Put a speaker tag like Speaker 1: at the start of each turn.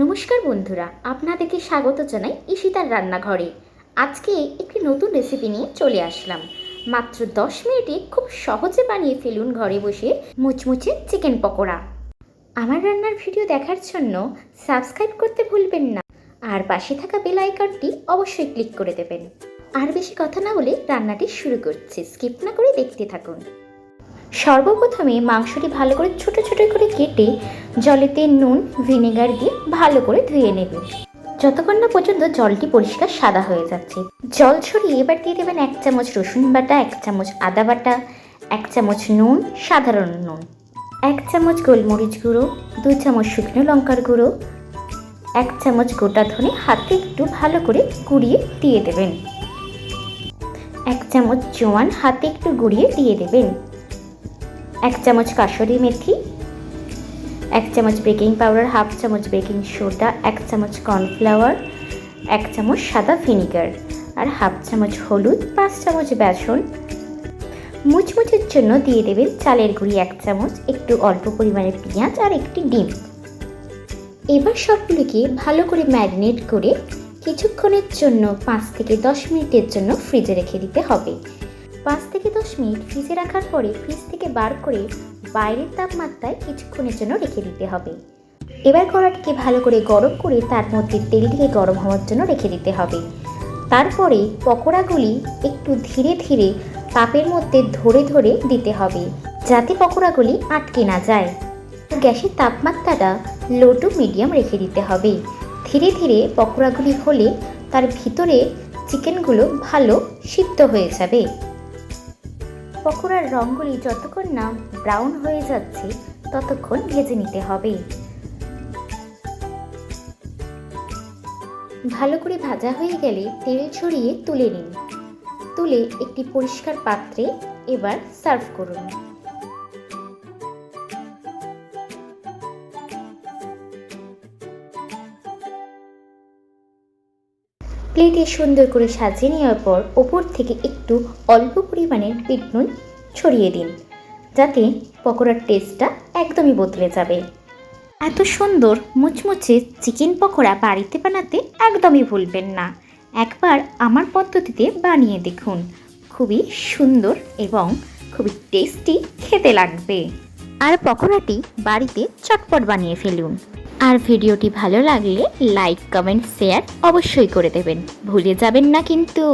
Speaker 1: নমস্কার বন্ধুরা, আপনাদেরকে স্বাগত জানাই ঈশিতার রান্নাঘরে। আজকে একটি নতুন রেসিপি নিয়ে চলে আসলাম। মাত্র 10 মিনিটে খুব সহজে বানিয়ে ফেলুন ঘরে বসে মুচমুচে চিকেন পকোড়া। আমার রান্নার ভিডিও দেখার জন্য সাবস্ক্রাইব করতে ভুলবেন না, আর পাশে থাকা বেল আইকনটি অবশ্যই ক্লিক করে দেবেন। আর বেশি কথা না বলে রান্নাটি শুরু করছি, স্কিপ না করে দেখতে থাকুন। সর্বপ্রথমে মাংসটি ভালো করে ছোট ছোট করে কেটে জলেতে নুন ভিনেগার দিয়ে ভালো করে ধুয়ে নেবেন, যতক্ষণ না পর্যন্ত জলটি পরিষ্কার সাদা হয়ে যাচ্ছে। জল ছড়িয়ে এবার দিয়ে দেবেন 1 চামচ রসুন বাটা, 1 চামচ আদা বাটা, 1 চামচ নুন, সাধারণ নুন, 1 চামচ গোলমরিচ গুঁড়ো, 2 চামচ শুকনো লঙ্কার গুঁড়ো, 1 চামচ গোটা ধনে হাতে একটু ভালো করে গুঁড়িয়ে দিয়ে দেবেন, 1 চামচ জোয়ান হাতে একটু গুঁড়িয়ে দিয়ে দেবেন, 1 চামচ কাসুরি মেথি, 1 চামচ বেকিং পাউডার, 1/2 চামচ বেকিং সোডা, 1 চামচ কর্নফ্লাওয়ার, 1 চামচ সাদা ভিনিগার, আর 1/2 চামচ হলুদ, 5 চামচ বেসন। মুচমুচের জন্য দিয়ে দেবেন চালের গুঁড়ি 1 চামচ, একটু অল্প পরিমাণে পেঁয়াজ আর একটি ডিম। এবার সবগুলিকে ভালো করে ম্যারিনেট করে কিছুক্ষণের জন্য 5 থেকে 10 মিনিটের জন্য ফ্রিজে রেখে দিতে হবে। 5 থেকে 10 মিনিট ফ্রিজে রাখার পরে ফ্রিজ থেকে বার করে বাইরের তাপমাত্রায় কিছুক্ষণের জন্য রেখে দিতে হবে। এবার কড়াটিকে ভালো করে গরম করে তার মধ্যে তেল দিয়ে গরম হওয়ার জন্য রেখে দিতে হবে। তারপরে পকোড়াগুলি একটু ধীরে ধীরে তাপের মধ্যে ধরে ধরে দিতে হবে, যাতে পকোড়াগুলি আটকে না যায়। গ্যাসের তাপমাত্রাটা লো টু মিডিয়াম রেখে দিতে হবে। ধীরে ধীরে পকোড়াগুলি হলে তার ভিতরে চিকেনগুলো ভালো সিদ্ধ হয়ে যাবে। পকোড়ার রঙগুলি যতক্ষণ না ব্রাউন হয়ে যাচ্ছে ততক্ষণ ভেজে নিতে হবে। ভালো করে ভাজা হয়ে গেলে তেল ছড়িয়ে তুলে নিন। তুলে একটি পরিষ্কার পাত্রে এবার সার্ভ করুন। প্লেটে সুন্দর করে সাজিয়ে নেওয়ার পর ওপর থেকে একটু অল্প পরিমাণে বিট নুন ছড়িয়ে দিন, যাতে পকোড়ার টেস্টটা একদমই বদলে যাবে। এত সুন্দর মুচমুচে চিকেন পকোড়া বাড়িতে বানাতে একদমই ভুলবেন না। একবার আমার পদ্ধতিতে বানিয়ে দেখুন, খুবই সুন্দর এবং খুবই টেস্টি খেতে লাগবে। আর পকোড়াটি বাড়িতে চটপট বানিয়ে ফেলুন। আর ভিডিওটি ভালো লাগলে লাইক, কমেন্ট, শেয়ার অবশ্যই করে দেবেন, ভুলে যাবেন না কিন্তু।